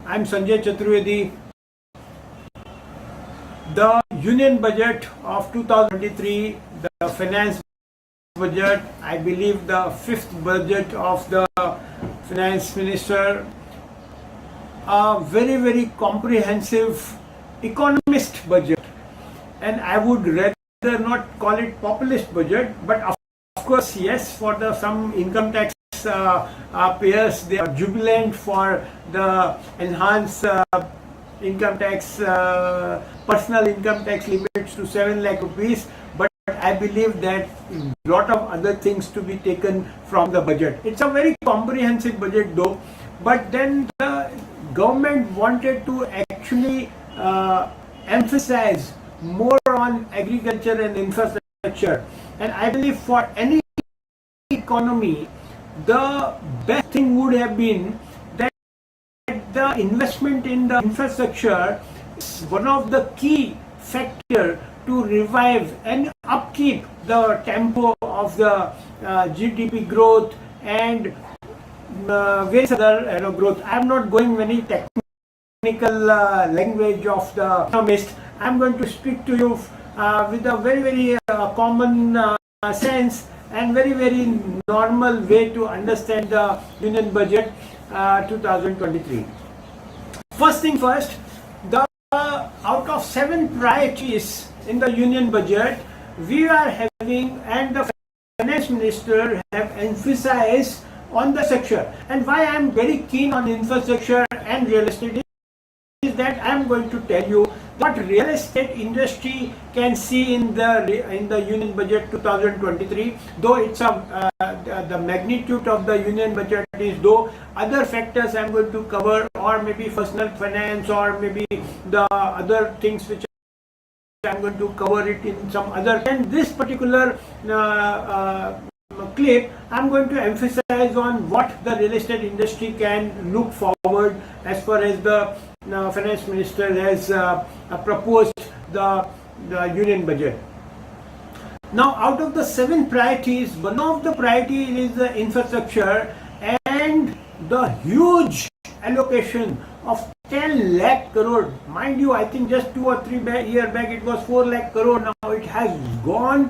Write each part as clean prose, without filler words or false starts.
I'm Sanjay Chaturvedi. The Union Budget of 2023, the Finance Budget, I believe the fifth budget of the Finance Minister, a very comprehensive economist budget, and I would rather not call it populist budget, but of course yes, for the some income tax payers, they are jubilant for the enhanced income tax, personal income tax limits to 7 lakh rupees, but I believe that a lot of other things to be taken from the budget. It's a very comprehensive budget though, but then the government wanted to actually emphasize more on agriculture and infrastructure, and I believe for any economy the best thing would have been that the investment in the infrastructure is one of the key factor to revive and upkeep the tempo of the GDP growth and various other growth. I am not going very technical language of the economist. I am going to speak to you with a very common sense and very normal way to understand the Union Budget 2023. First thing first, the out of 7 priorities in the Union Budget, we are having, and the Finance Minister have emphasized on the sector. And why I am very keen on infrastructure and real estate is that I am going to tell you what real estate industry can see in the Union Budget 2023. Though it's the magnitude of the Union Budget is though other factors I am going to cover, or maybe personal finance, or maybe the other things which I am going to cover it in some other. And this particular clip, I am going to emphasize on what the real estate industry can look forward as far as the Finance Minister has proposed the Union Budget. Now, out of the 7 priorities, one of the priorities is the infrastructure, and the huge allocation of 10 lakh crore. Mind you, I think just 2 or 3 years back it was 4 lakh crore. Now it has gone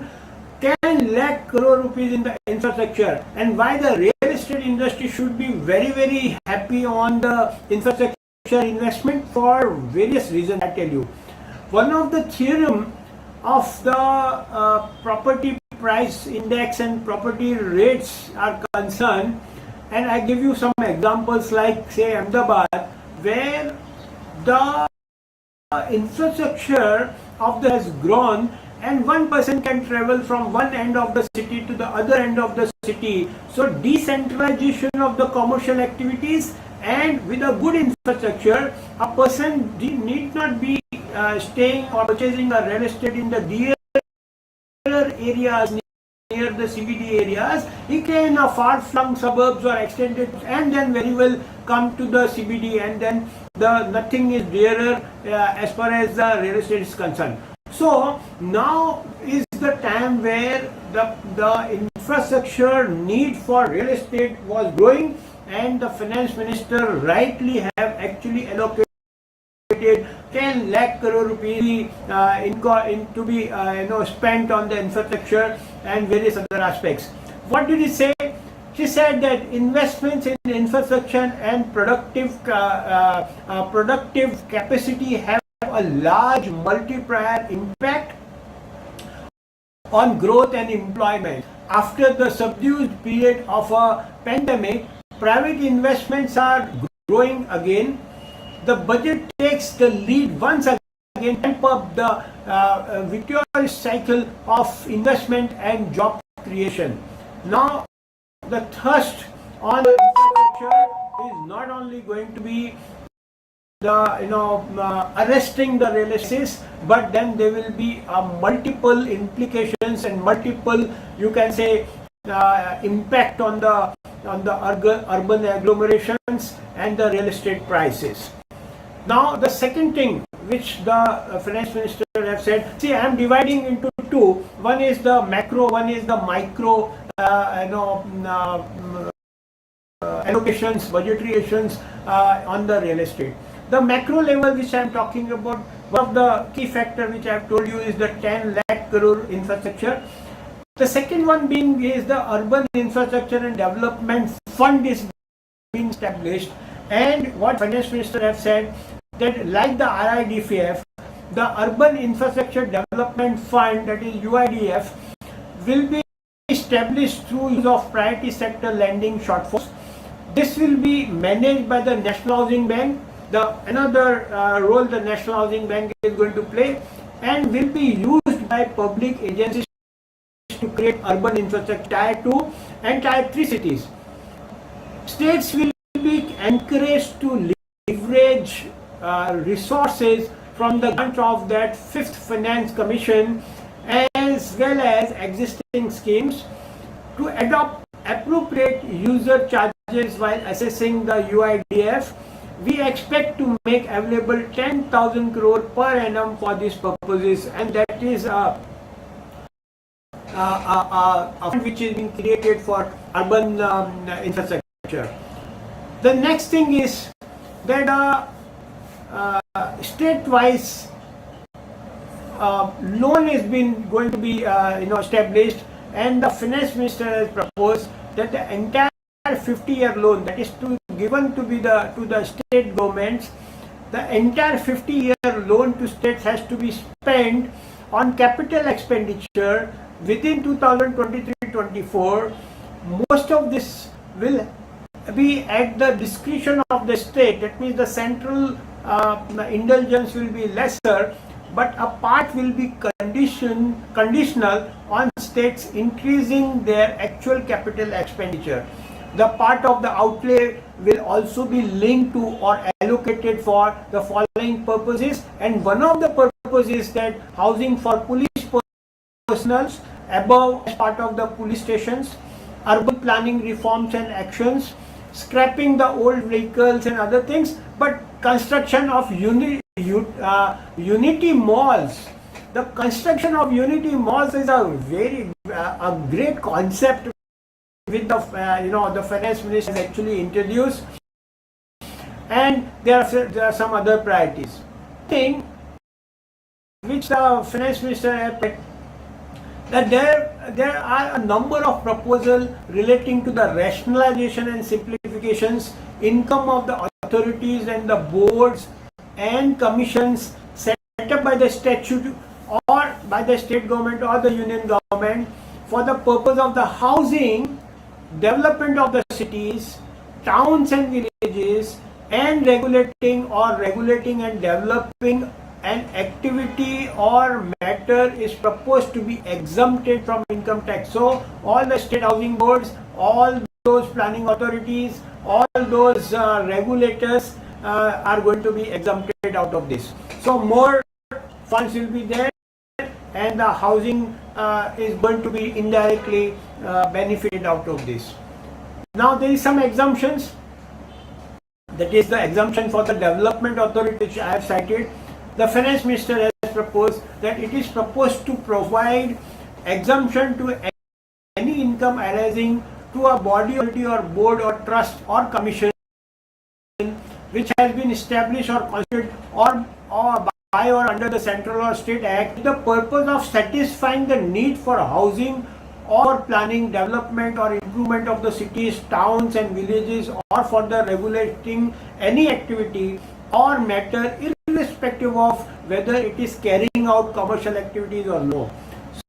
10 lakh crore rupees in the infrastructure. And why the real estate industry should be very happy on the infrastructure investment? For various reasons, I tell you. One of the theorem of the property price index and property rates are concerned, and I give you some examples like say Ahmedabad, where the infrastructure of the has grown, and one person can travel from one end of the city to the other end of the city. So decentralization of the commercial activities, and with a good infrastructure, a person need not be staying or purchasing a real estate in the dear areas, near the CBD areas. He can far-flung suburbs or extended, and then very well come to the CBD, and then nothing is dearer as far as the real estate is concerned. So now is the time where the infrastructure need for real estate was growing, and the Finance Minister rightly have actually allocated 10 lakh crore rupees to be spent on the infrastructure and various other aspects. What did he say? She said that investments in infrastructure and productive capacity have a large multiplier impact on growth and employment. After the subdued period of a pandemic, private investments are growing again. The budget takes the lead once again, ramp up the virtuous cycle of investment and job creation. Now, the thrust on infrastructure is not only going to be arresting the real estate, but then there will be multiple implications and multiple, you can say, impact on the urban agglomerations and the real estate prices. Now, the second thing which the Finance Minister have said, see, I am dividing into 2. One is the macro, one is the micro allocations, budgetary allocations on the real estate. The macro level which I am talking about, one of the key factor which I have told you is the 10 lakh crore infrastructure. The second one being is the urban infrastructure and development fund is being established, and what finance minister have said that like the RIDFF, the urban infrastructure development fund, that is UIDF, will be established through use of priority sector lending shortfalls. This will be managed by the National Housing Bank. Another role the National Housing Bank is going to play, and will be used by public agencies to create urban infrastructure tier 2 and tier 3 cities. States will be encouraged to leverage resources from the grant of that 5th Finance Commission as well as existing schemes to adopt appropriate user charges while assessing the UIDF. We expect to make available 10,000 crore per annum for these purposes, and that is a fund which is being created for urban infrastructure. The next thing is that state-wise loan is going to be established, and the finance minister has proposed that the entire 50-year loan that is given to the state governments, the entire 50-year loan to states has to be spent on capital expenditure within 2023-24. Most of this will be at the discretion of the state. That means the central indulgence will be lesser, but a part will be conditional on states increasing their actual capital expenditure. The part of the outlay will also be linked to or allocated for the following purposes, and one of the purposes is that housing for police personnel above as part of the police stations, urban planning reforms and actions, scrapping the old vehicles and other things, but construction of unity malls. The construction of unity malls is a great concept with the finance minister has actually introduced, and there are some other priorities. Thing which the finance minister has put, that there are a number of proposals relating to the rationalization and simplifications, income of the authorities and the boards and commissions set up by the statute or by the state government or the union government for the purpose of the housing, development of the cities, towns and villages, and regulating and developing an activity or matter is proposed to be exempted from income tax. So all the state housing boards, all those planning authorities, all those regulators are going to be exempted out of this. So more funds will be there, and the housing is going to be indirectly benefited out of this. Now there is some exemptions. That is the exemption for the development authority which I have cited. The finance minister has proposed that it is proposed to provide exemption to any income arising to a body or board or trust or commission which has been established or constituted or by or under the Central or State Act with the purpose of satisfying the need for housing or planning, development or improvement of the cities, towns and villages, or for the regulating any activity or matter irrespective of whether it is carrying out commercial activities or no.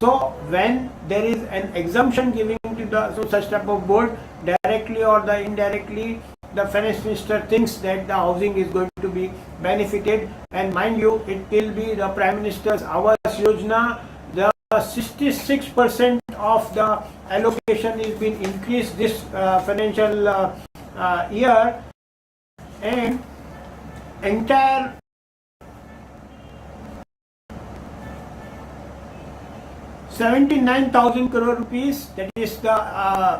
So when there is an exemption given to such type of board, directly or the indirectly, the finance minister thinks that the housing is going to be benefited. And mind you, it will be the Prime Minister's Awas Yojana. The 66% of the allocation is being increased this financial year, and entire ₹79,000 crore, that is the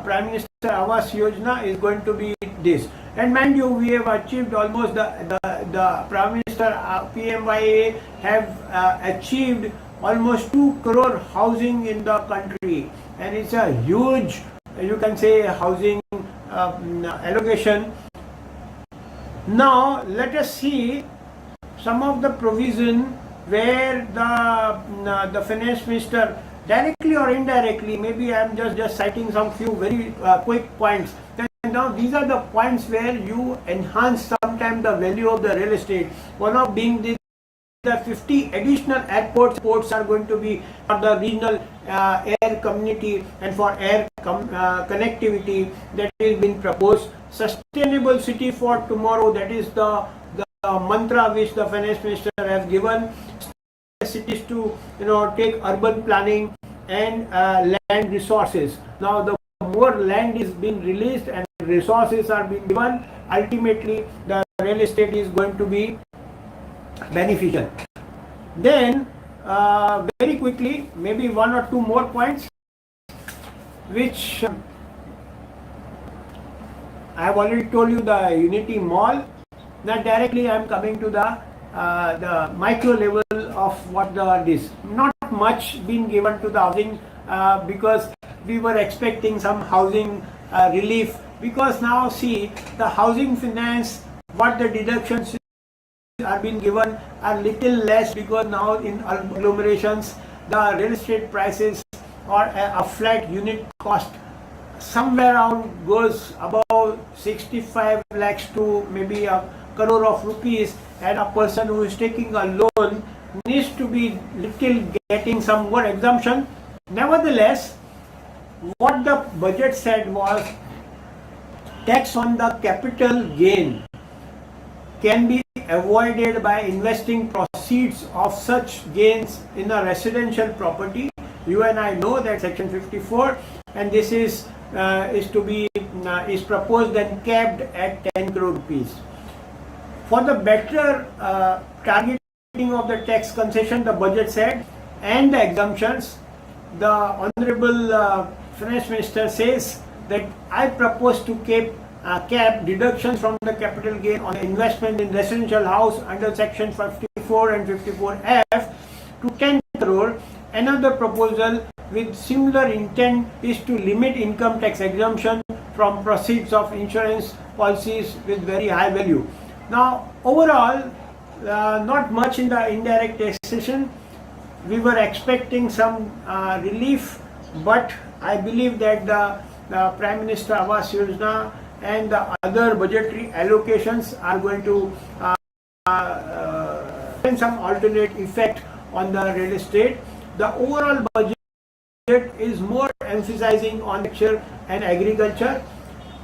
Prime Minister Awas Yojana, is going to be this. And mind you, we have achieved almost the Prime Minister PMYA have achieved almost 2 crore housing in the country, and it's a huge, you can say, housing allocation. Now let us see some of the provision where the finance minister directly or indirectly, maybe I am just citing some few very quick points. And now these are the points where you enhance sometimes the value of the real estate. One of being the 50 additional airports are going to be for the regional air community and for air connectivity that is being proposed. Sustainable city for tomorrow, that is the mantra which the finance minister has given cities to take urban planning and land resources. Now the more land is being released and resources are being given, ultimately the real estate is going to be beneficial. Then very quickly, maybe one or two more points which I have already told you. The Unity Mall. Now directly I am coming to the micro level of what this. Not much been given to the housing because we were expecting some housing relief, because now see the housing finance, what the deductions are being given are little less, because now in agglomerations the real estate prices or a flat unit cost somewhere around goes above 65 lakhs to maybe a crore of rupees, and a person who is taking a loan needs to be little getting some more exemption. Nevertheless, what the budget said was tax on the capital gain can be avoided by investing proceeds of such gains in a residential property. You and I know that section 54, and this is proposed and capped at 10 crore rupees. For the better targeting of the tax concession, the budget said, and the exemptions, the Honorable Finance Minister says that I propose to cap deductions from the capital gain on investment in residential house under section 54 and 54F to 10 crore. Another proposal with similar intent is to limit income tax exemption from proceeds of insurance policies with very high value. Now overall, not much in the indirect taxation. We were expecting some relief, but I believe that the Prime Minister Awas Yojana and the other budgetary allocations are going to have some alternate effect on the real estate. The overall budget is more emphasizing on agriculture and agriculture.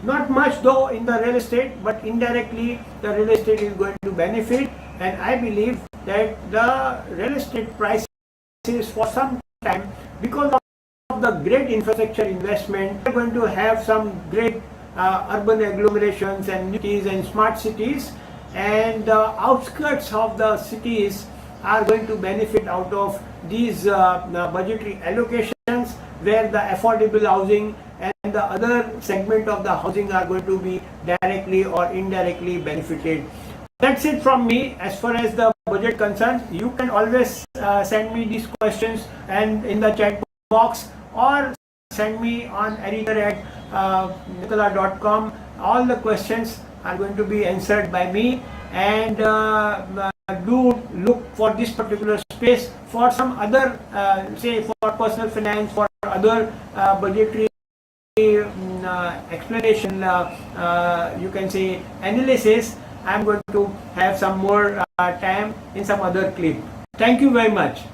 Not much though in the real estate, but indirectly the real estate is going to benefit, and I believe that the real estate prices for some time, because of the great infrastructure investment, we are going to have some great urban agglomerations and cities and smart cities, and the outskirts of the cities are going to benefit out of these budgetary allocations, where the affordable housing and the other segment of the housing are going to be directly or indirectly benefited. That's it from me as far as the budget concerns. You can always send me these questions and in the chat box, or send me on editor@nicola.com. All the questions are going to be answered by me, and do look for this particular space for some other say for personal finance, for other budgetary explanation, you can say analysis. I'm going to have some more time in some other clip. Thank you very much.